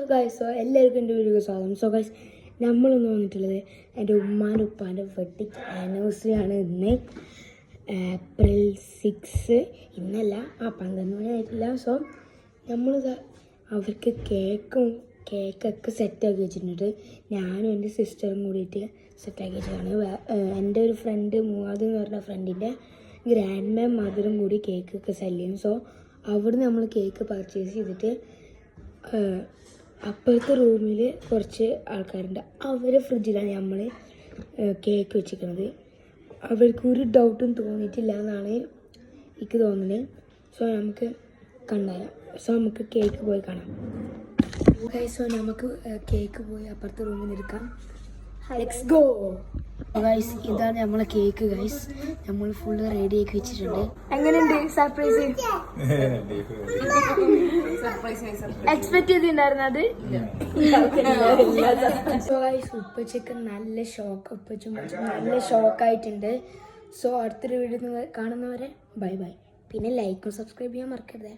Guys, so എല്ലാവർക്കും എൻ്റെ video സ്വാഗതം. സോ ഗൈസ്, നമ്മളൊന്ന് വന്നിട്ടുള്ളത് എൻ്റെ ഉമ്മാൻ്റെ ഉപ്പാൻ്റെ വെഡിങ് ആനിവേഴ്സറി ആണ് ഇന്ന്. April 6 ഇന്നല്ല, 12 മണി ആയിട്ടില്ല. സോ നമ്മൾ അവർക്ക് കേക്കൊക്കെ സെറ്റാക്കി വെച്ചിട്ടുണ്ട്. ഞാനും എൻ്റെ സിസ്റ്ററും കൂടിയിട്ട് സെറ്റാക്കി വെച്ചതാണ്. എൻ്റെ ഒരു ഫ്രണ്ട് മുവാദ് എന്ന് പറഞ്ഞ ഫ്രണ്ടിൻ്റെ ഗ്രാൻഡ് മാം മദറും കൂടി കേക്കൊക്കെ സെല് ചെയ്യും. സോ അവിടെ നമ്മൾ കേക്ക് പർച്ചേസ് ചെയ്തിട്ട് അപ്പുറത്തെ റൂമിൽ കുറച്ച് ആൾക്കാരുണ്ട്. അവരെ ഫ്രിഡ്ജിലാണ് നമ്മൾ കേക്ക് വെച്ചിരിക്കുന്നത്. അവർക്കൊരു ഡൗട്ടും തോന്നിയിട്ടില്ല എന്നാണ് എനിക്ക് തോന്നുന്നത്. സോ നമുക്ക് കണ്ടായാം. സോ നമുക്ക് കേക്ക് പോയി കാണാം. സോ നമുക്ക് കേക്ക് പോയി അപ്പുറത്തെ റൂമിൽ നിന്ന് എടുക്കാം. Let's go guys. ഇതാണ് നമ്മളെ കേക്ക് ഗൈസ്. നമ്മൾ ഫുള്ള് റെഡി ആക്കി വെച്ചിട്ടുണ്ട്. എങ്ങനെയുണ്ട് സർപ്രൈസ്? എക്സ്പെക്ട് ചെയ്തിട്ടുണ്ടായിരുന്നു അത്. സോ ഗൈസ്, ഉപ്പച്ചക്ക് നല്ല ഷോക്ക്, ഉപ്പച്ചും നല്ല ഷോക്കായിട്ടുണ്ട്. സോ അടുത്തൊരു വീഡിയോ കാണുന്നവരെ ബൈ ബൈ. പിന്നെ ലൈക്കും സബ്സ്ക്രൈബ് ചെയ്യാൻ മറക്കരുത്.